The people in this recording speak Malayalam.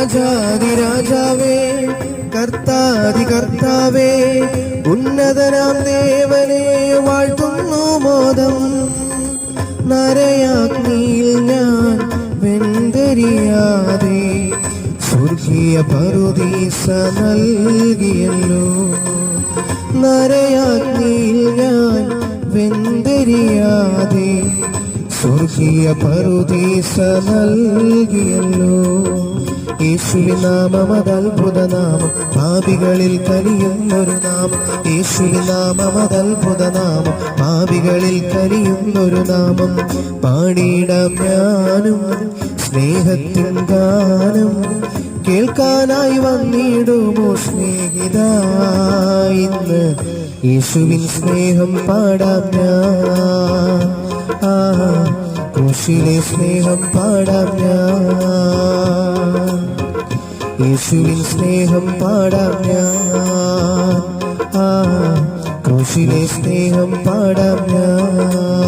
രാജാവേ കർത്താതി കർത്താവേ ഉന്നതനാം ദേവനെ വാഴ്ത്തുന്നു മോദം. നരയാഗ്നിയിൽ ഞാൻ വെന്തെരിയാതെ സ്വർഗീയ പറുദീസ നൽകിയല്ലോ. നരയാഗ്നിയിൽ ഞാൻ വെന്തെരിയാതെ സ്വർഗീയ പറുദീസ നൽകിയല്ലോ. യേശുവിൻ നാമം അതത്ഭുത നാമം, പാപികളിൽ കനിയുന്നൊരു നാമം. യേശുവിൻ നാമം അതത്ഭുത നാമം, പാപികളിൽ കനിയുന്നൊരു നാമം. പാടിയിടാം ഞാനും സ്നേഹത്തിൻ ഗാനം, കേൾക്കാനായി വന്നിടുമോ സ്നേഹിത. ഇന്ന് യേശുവിൻ സ്നേഹം പാടാം ഞാൻ, ക്രൂശിലെ സ്നേഹം പാടാം ഞാൻ. യേശുവിൻ സ്നേഹം പാടാം ഞാൻ, ക്രൂശിലെ സ്നേഹം പാടാം ഞാൻ.